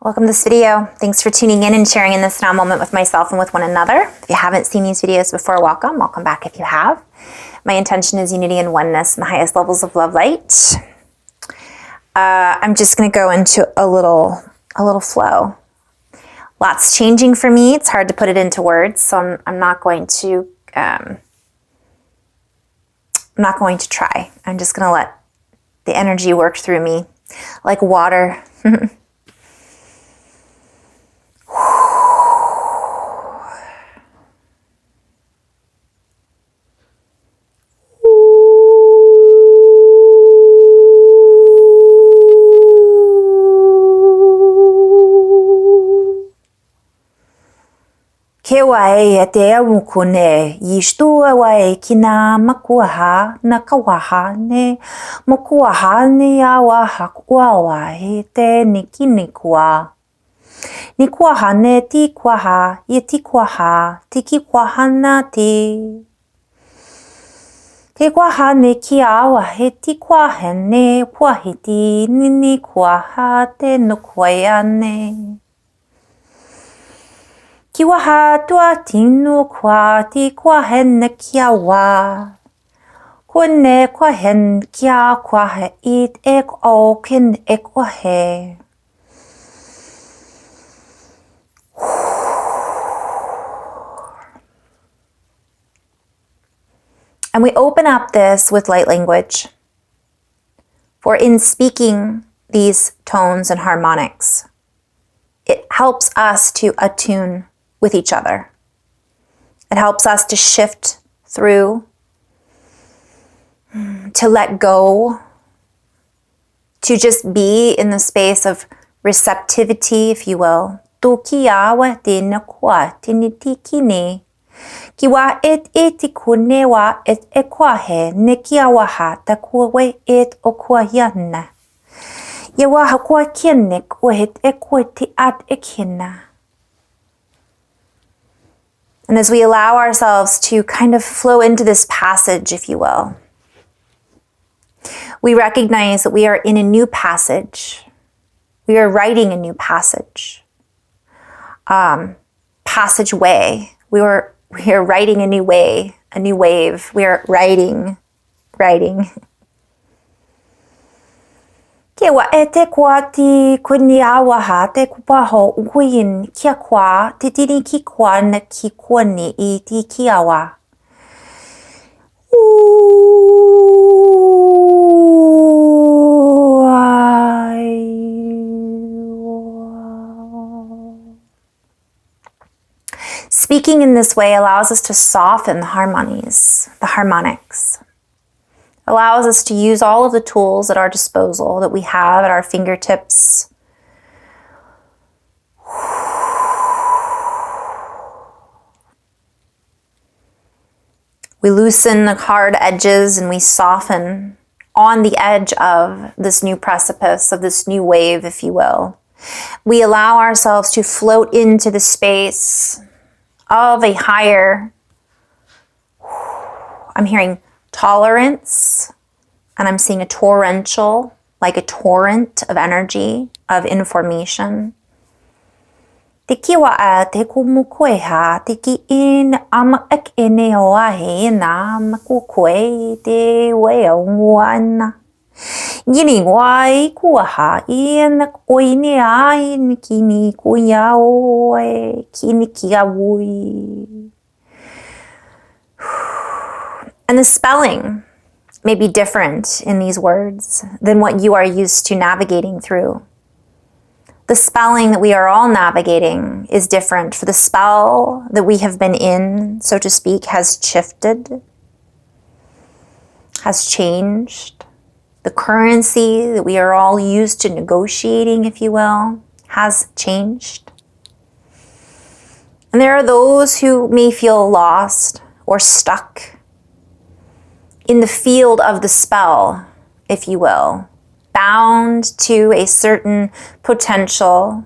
Welcome to this video. Thanks for tuning in and sharing in this now moment with myself and with one another. If you haven't seen these videos before, welcome. Welcome back if you have. My intention is unity and oneness in the highest levels of love light. I'm just going to go into a little flow. Lots changing for me. It's hard to put it into words, so I'm not going to try. I'm just going to let the energy work through me like water. Ke wae te awukune yishtua wae kina makuaha na kawaha ne mokuaha ne awaha wae te nikinikua nikuaha ne tikwaha yetikwaha tikikwaha na tikwaha ne kiawa he tikwaha ne kwahiti ninikwaha te nukwaya ne Kiwaha tua tinu kwa ti kwa hen kia wa. Kune kwa hen kia kwa he it ek o kin ek wa he. And we open up this with light language. For in speaking these tones and harmonics, it helps us to attune with each other. It helps us to shift through, to let go, to just be in the space of receptivity, if you will. Tukiawa tinakwa tinitikini. Kiwa et etikunewa et ekwahe nekiawaha takuwe et okwayana. Yawaha kwa kienek wet ekwati at ekina. And as we allow ourselves to kind of flow into this passage, if you will, we recognize that we are in a new passage. We are writing a new passage. Passageway. We are writing a new way, a new wave. We are writing. Ke wa e te kwa ti kuni awaha te kupaho uhuin kia kwa te tini ki kwa na ki kwani I ti ki awa. Speaking in this way allows us to soften the harmonies, the harmonics. Allows us to use all of the tools at our disposal that we have at our fingertips. We loosen the hard edges and we soften on the edge of this new precipice, of this new wave, if you will. We allow ourselves to float into the space of a higher, I'm hearing tolerance, and I'm seeing a torrential, like a torrent of energy, of information. Te kiwa a te kumukueha, te ki in ama ek ene o ahe na makukue te weo nguana. Gini wai kuaha in oine ai kini kuya oe kini kia wui. And the spelling may be different in these words than what you are used to navigating through. The spelling that we are all navigating is different, for the spell that we have been in, so to speak, has shifted, has changed. The currency that we are all used to negotiating, if you will, has changed. And there are those who may feel lost or stuck in the field of the spell, if you will, bound to a certain potential,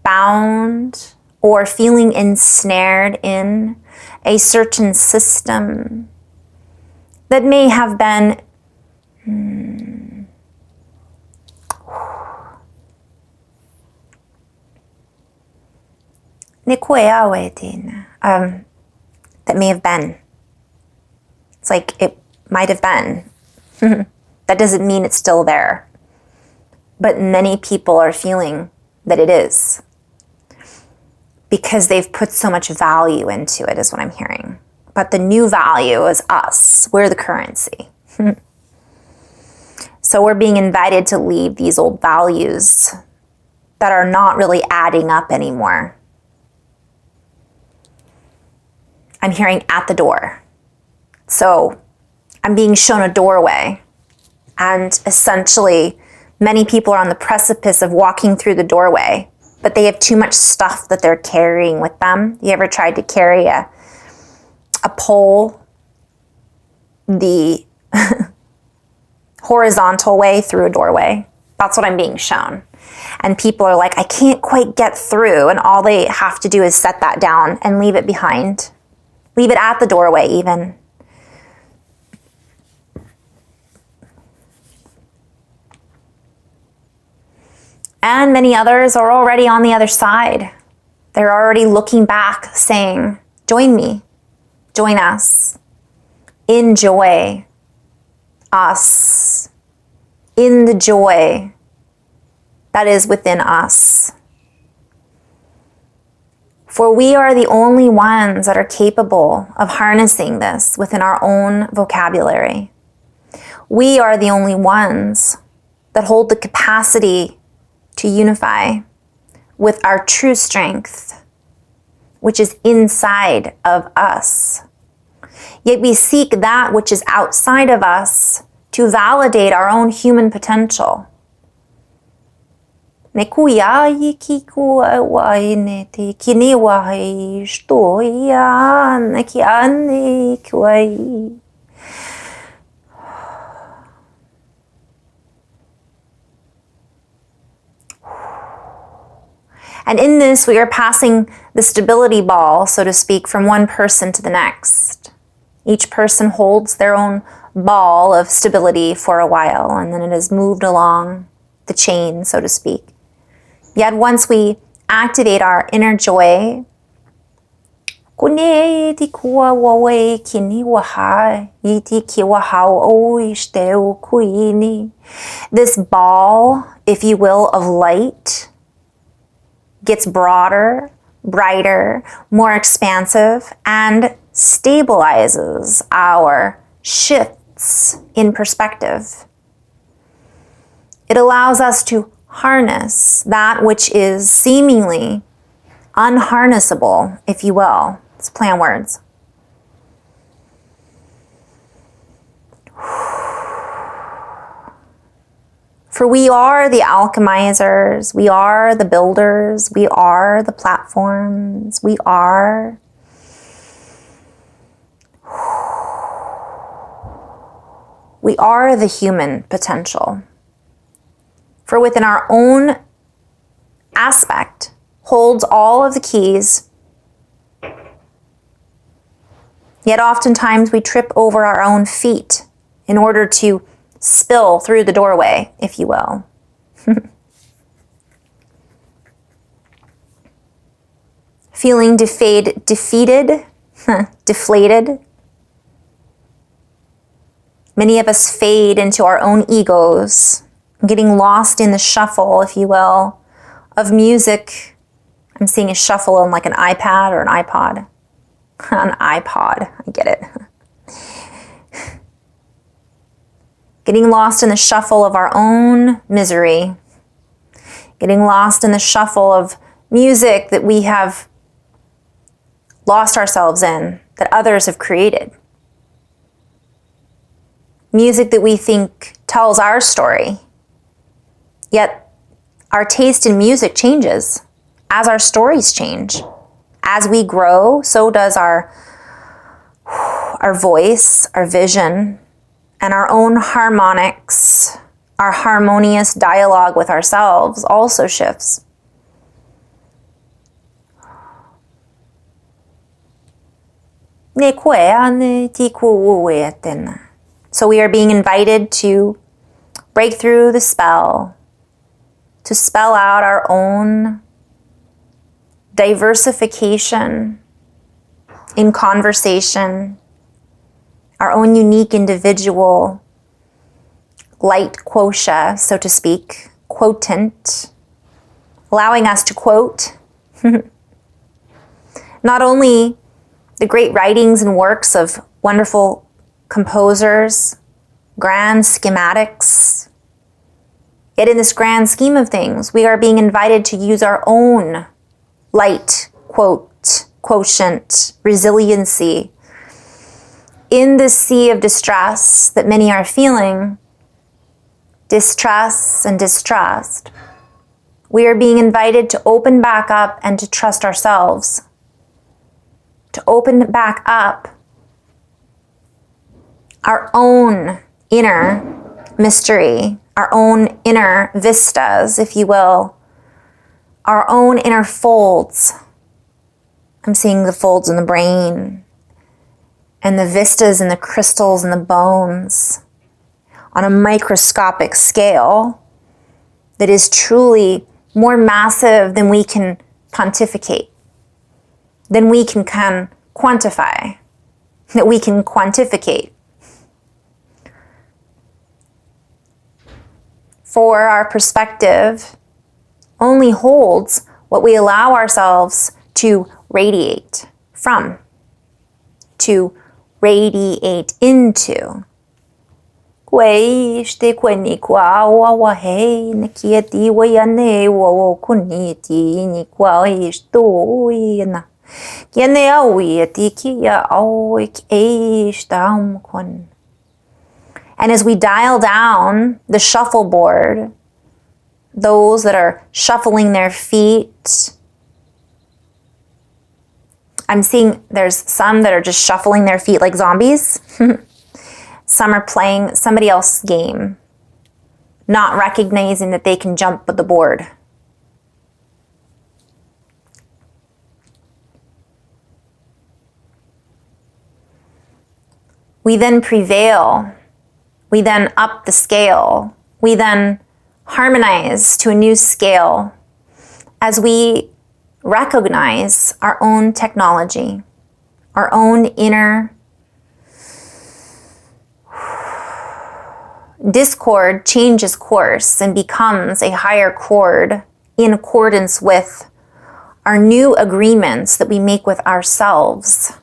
bound or feeling ensnared in a certain system that may have been that may have been. It's like it might have been. That doesn't mean it's still there. But many people are feeling that it is. Because they've put so much value into it, is what I'm hearing. But the new value is us. We're the currency. So we're being invited to leave these old values that are not really adding up anymore. I'm hearing at the door. So I'm being shown a doorway. And essentially, many people are on the precipice of walking through the doorway, but they have too much stuff that they're carrying with them. You ever tried to carry a pole the horizontal way through a doorway? That's what I'm being shown. And people are like, I can't quite get through. And all they have to do is set that down and leave it behind. Leave it at the doorway even. And many others are already on the other side. They're already looking back saying, join me, join us, enjoy us, in the joy that is within us. For we are the only ones that are capable of harnessing this within our own vocabulary. We are the only ones that hold the capacity to unify with our true strength, which is inside of us. Yet we seek that which is outside of us to validate our own human potential. And in this, we are passing the stability ball, so to speak, from one person to the next. Each person holds their own ball of stability for a while, and then it is moved along the chain, so to speak. Yet once we activate our inner joy, this ball, if you will, of light gets broader, brighter, more expansive, and stabilizes our shifts in perspective. It allows us to harness that which is seemingly unharnessable, if you will. Let's play on words. For we are the alchemizers, we are the builders, we are the platforms, we are the human potential. For within our own aspect holds all of the keys, yet oftentimes we trip over our own feet in order to spill through the doorway, if you will. Feeling defeated, deflated. Many of us fade into our own egos, getting lost in the shuffle, if you will, of music. I'm seeing a shuffle on like an iPad or an iPod. An iPod, I get it. Getting lost in the shuffle of our own misery. Getting lost in the shuffle of music that we have lost ourselves in, that others have created. Music that we think tells our story. Yet our taste in music changes as our stories change. As we grow, so does our voice, our vision, and our own harmonics, our harmonious dialogue with ourselves also shifts. So we are being invited to break through the spell, to spell out our own diversification in conversation, our own unique individual light quotient, so to speak, quotient, allowing us to quote not only the great writings and works of wonderful composers, grand schematics, yet in this grand scheme of things, we are being invited to use our own light quotient, resiliency, in this sea of distress that many are feeling, distress and distrust. We are being invited to open back up and to trust ourselves, to open back up our own inner mystery, our own inner vistas, if you will, our own inner folds. I'm seeing the folds in the brain and the vistas and the crystals and the bones on a microscopic scale that is truly more massive than we can pontificate, than we can quantify, that we can quantificate. For our perspective only holds what we allow ourselves to radiate from, to radiate into. And as we dial down the shuffleboard, those that are shuffling their feet, I'm seeing there's some that are just shuffling their feet like zombies. Some are playing somebody else's game, not recognizing that they can jump with the board. We then prevail. We then up the scale. We then harmonize to a new scale as we recognize our own technology, our own inner discord changes course and becomes a higher chord in accordance with our new agreements that we make with ourselves.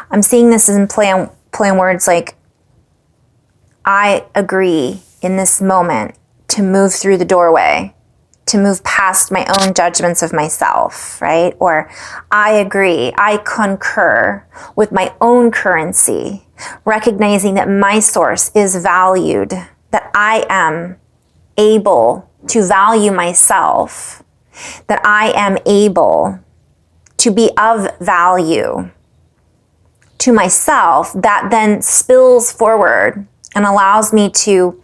I'm seeing this in play on words like, I agree in this moment to move through the doorway, to move past my own judgments of myself, right? Or I agree, I concur with my own currency, recognizing that my source is valued, that I am able to value myself, that I am able to be of value to myself, that then spills forward and allows me to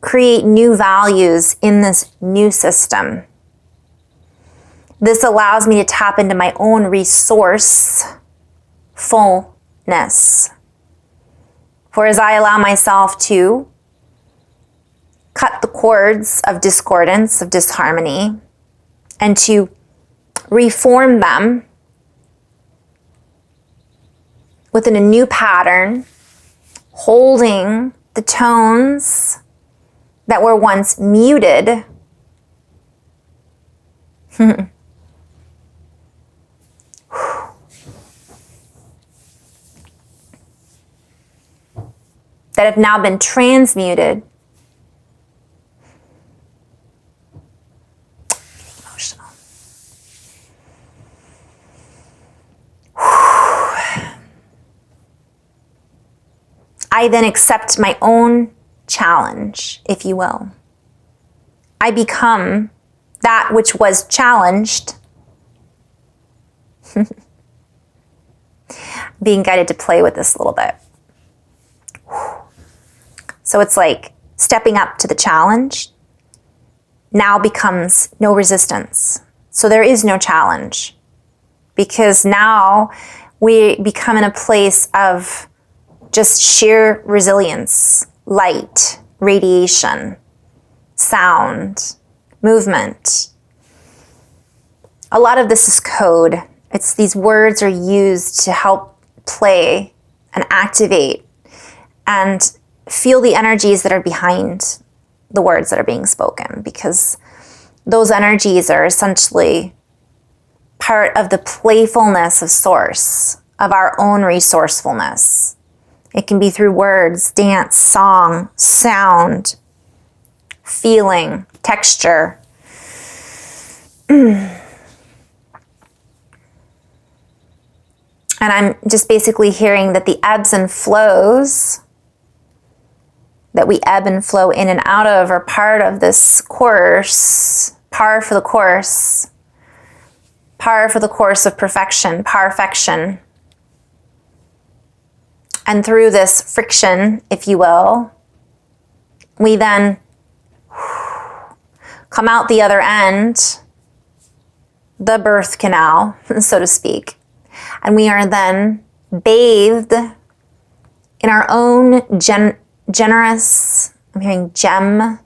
create new values in this new system. This allows me to tap into my own resourcefulness. For as I allow myself to cut the cords of discordance, of disharmony, and to reform them within a new pattern, holding the tones that were once muted, that have now been transmuted. Emotional. I then accept my own challenge, if you will. I become that which was challenged. Being guided to play with this a little bit. So it's like stepping up to the challenge now becomes no resistance. So there is no challenge, because now we become in a place of just sheer resilience, light, radiation, sound, movement. a lot of this is code. It's these words are used to help play and activate and feel the energies that are behind the words that are being spoken, because those energies are essentially part of the playfulness of source, of our own resourcefulness. It can be through words, dance, song, sound, feeling, texture. And I'm just basically hearing that the ebbs and flows that we ebb and flow in and out of are part of this course, par for the course of perfection, parfection. And through this friction, if you will, we then come out the other end, the birth canal, so to speak. And we are then bathed in our own generous, I'm hearing gem,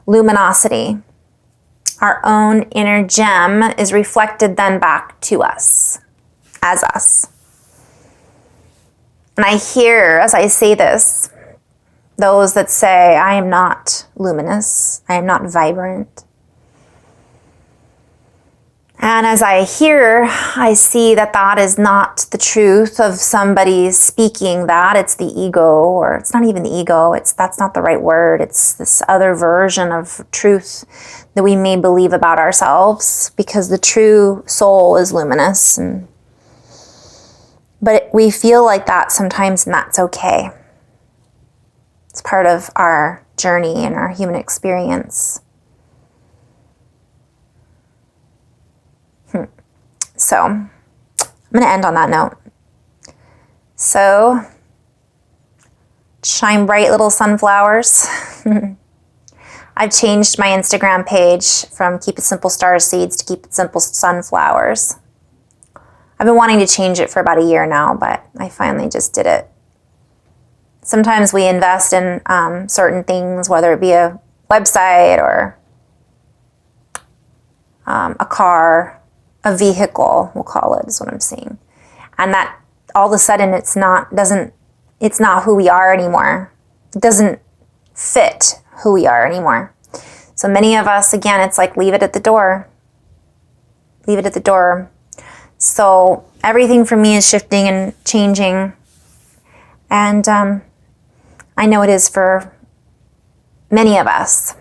luminosity. Our own inner gem is reflected then back to us, as us. And I hear, as I say this, those that say, I am not luminous, I am not vibrant. And as I hear, I see that that is not the truth of somebody speaking that. It's the ego, or it's not even the ego. That's not the right word. It's this other version of truth that we may believe about ourselves, because the true soul is luminous. But we feel like that sometimes, and that's okay. It's part of our journey and our human experience. So, I'm going to end on that note. So, shine bright little sunflowers. I've changed my Instagram page from Keep It Simple Star Seeds to Keep It Simple Sunflowers. I've been wanting to change it for about a year now, but I finally just did it. Sometimes we invest in certain things, whether it be a website or a car, a vehicle, we'll call it, is what I'm seeing. And that all of a sudden it's not who we are anymore. It doesn't fit who we are anymore. So many of us, again, it's like leave it at the door. Leave it at the door. So everything for me is shifting and changing. And I know it is for many of us.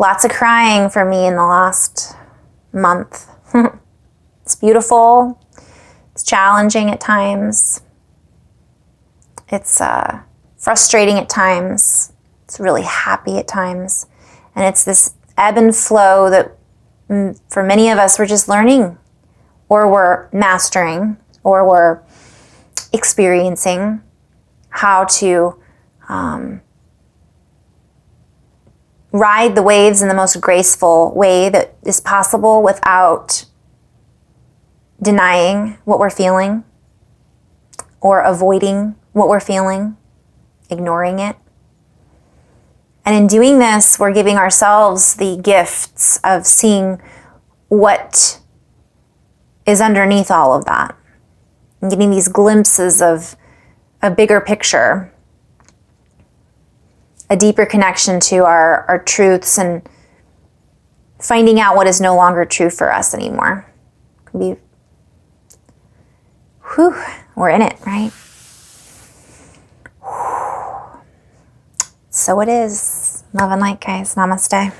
Lots of crying for me in the last month. It's beautiful. It's challenging at times. It's frustrating at times. It's really happy at times. And it's this ebb and flow that for many of us, we're just learning, or we're mastering, or we're experiencing how to ride the waves in the most graceful way that is possible without denying what we're feeling or avoiding what we're feeling, ignoring it. And in doing this, we're giving ourselves the gifts of seeing what is underneath all of that and getting these glimpses of a bigger picture, a deeper connection to our truths, and finding out what is no longer true for us anymore. We're in it, right? So it is. Love and light, guys. Namaste.